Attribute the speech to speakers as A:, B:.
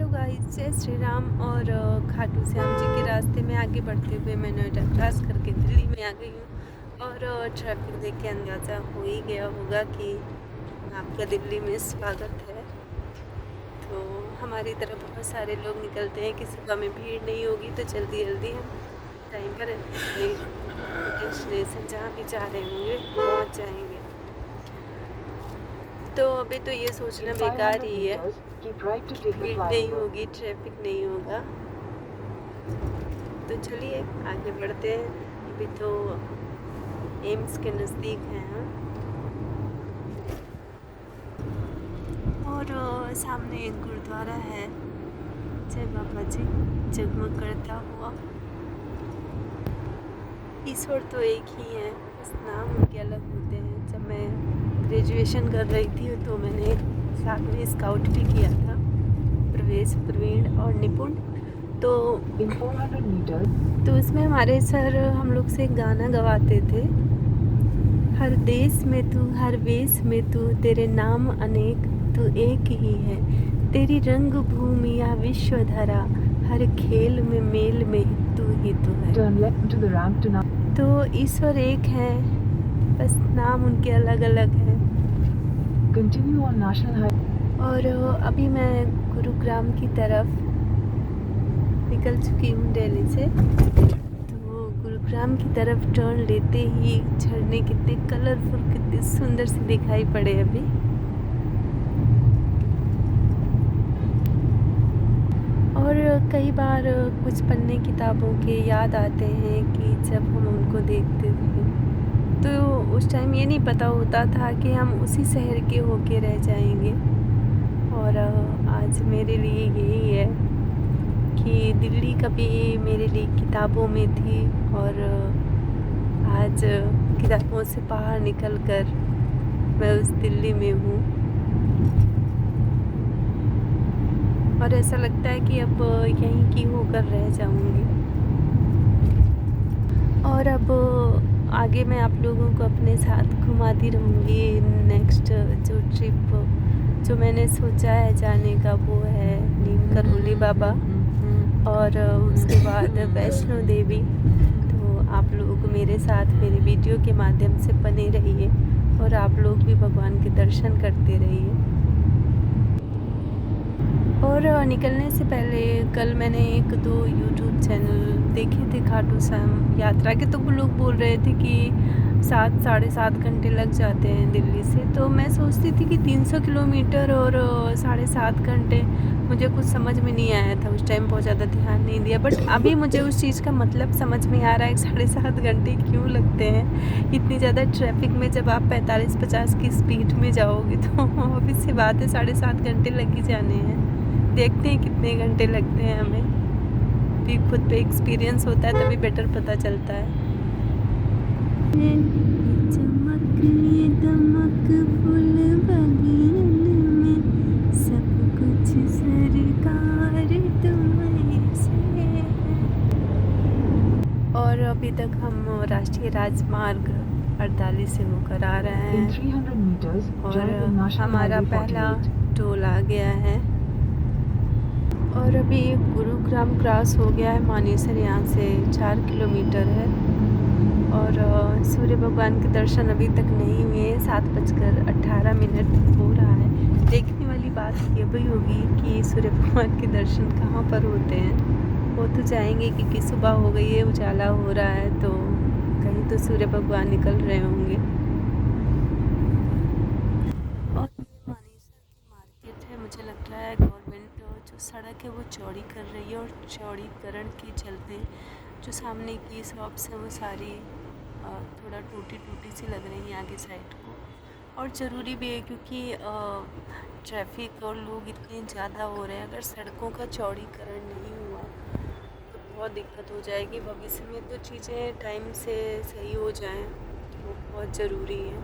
A: Hello guys, जय श्री राम। और खाटू श्याम जी के रास्ते में आगे बढ़ते हुए मैं नोएडा क्रॉस करके दिल्ली में आ गई हूँ। और ट्रैफिक देख के अंदाज़ा हो ही गया होगा कि आपका दिल्ली में स्वागत है। तो हमारी तरफ बहुत सारे लोग निकलते हैं कि सुबह में भीड़ नहीं होगी, तो जल्दी जल्दी हम टाइम पर अपने डेस्टिनेशन जहाँ भी जा रहे होंगे पहुँच जाएंगे। तो अभी तो ये सोचना बेकार ही है कि भीड़ नहीं होगी, ट्रैफिक नहीं होगा। तो चलिए आगे बढ़ते हैं। अभी तो एम्स के नज़दीक हैं हम। और सामने एक गुरुद्वारा है, जय बाबा जी, जगमग करता हुआ। ईश्वर तो एक ही है, बस नाम उनके अलग होते हैं। जब मैं ग्रेजुएशन कर रही थी तो मैंने साथ में स्काउट भी किया था, प्रवेश, प्रवीण और निपुण। तो इन 400 मीटर तो इसमें हमारे सर हम लोग से गाना गवाते थे। हर देश में तू, हर वेश में तू, तेरे नाम अनेक, तू एक ही है। तेरी रंग भूमि या विश्व धरा, हर खेल में मेल में तू ही तो है। तो ईश्वर एक है, बस नाम उनके अलग अलग हैं। Continue on national highway. और अभी मैं गुरुग्राम की तरफ निकल चुकी हूँ दिल्ली से। तो गुरुग्राम की तरफ टर्न लेते ही झरने कितने कलरफुल, कितने सुंदर से दिखाई पड़े अभी। और कई बार कुछ पन्ने किताबों के याद आते हैं कि जब हम उनको देखते थे तो उस टाइम ये नहीं पता होता था कि हम उसी शहर के होके रह जाएंगे। और आज मेरे लिए यही है कि दिल्ली कभी मेरे लिए किताबों में थी और आज किताबों से बाहर निकलकर मैं उस दिल्ली में हूँ। और ऐसा लगता है कि अब यहीं की होकर रह जाऊँगी। और अब आगे मैं आप लोगों को अपने साथ घुमाती रहूँगी। नेक्स्ट जो ट्रिप जो मैंने सोचा है जाने का वो है नीम करोली बाबा और उसके बाद वैष्णो देवी। तो आप लोग मेरे साथ मेरे वीडियो के माध्यम से बने रहिए और आप लोग भी भगवान के दर्शन करते रहिए। और निकलने से पहले कल मैंने 1-2 यूट्यूब चैनल देखे थे खाटू श्याम यात्रा के। तो वो लोग बोल रहे थे कि 7-7.5 घंटे लग जाते हैं दिल्ली से। तो मैं सोचती थी कि 300 किलोमीटर और 7.5 घंटे, मुझे कुछ समझ में नहीं आया था उस टाइम, बहुत ज़्यादा ध्यान नहीं दिया। बट अभी मुझे उस चीज़ का मतलब समझ में आ रहा है कि 7.5 घंटे क्यों लगते हैं इतनी ज़्यादा ट्रैफिक में। जब आप 45-50 की स्पीड में जाओगे तो ऑब्वियस सी बात है 7.5 घंटे लग ही जाने हैं। देखते हैं कितने घंटे लगते हैं हमें, भी खुद पे एक्सपीरियंस होता है तभी बेटर पता चलता है। चमक ये दमक फूल बगियन में, सब कुछ सरकार तुम्हें से। और अभी तक हम राष्ट्रीय राजमार्ग 48 से होकर आ रहे हैं 300 मीटर्स और हमारा पहला टोल आ गया है। और अभी गुरुग्राम क्रॉस हो गया है मानेसर, यहाँ से 4 किलोमीटर है। और सूर्य भगवान के दर्शन अभी तक नहीं हुए, 7:18 हो रहा है। देखने वाली बात ये भी होगी कि सूर्य भगवान के दर्शन कहाँ पर होते हैं। वो तो जाएंगे क्योंकि सुबह हो गई है, उजाला हो रहा है, तो कहीं तो सूर्य भगवान निकल रहे होंगे। और मानेसर की मार्केट है, मुझे लग रहा है गवर्नमेंट जो सड़क है वो चौड़ी कर रही है और चौड़ीकरण के चलते जो सामने की शॉप्स हैं वो सारी थोड़ा टूटी टूटी सी लग रही हैं आगे साइड को। और ज़रूरी भी है क्योंकि ट्रैफिक और लोग इतने ज़्यादा हो रहे हैं। अगर सड़कों का चौड़ीकरण नहीं हुआ तो बहुत दिक्कत हो जाएगी भविष्य में। तो चीज़ें टाइम से सही हो जाएं वो बहुत ज़रूरी है।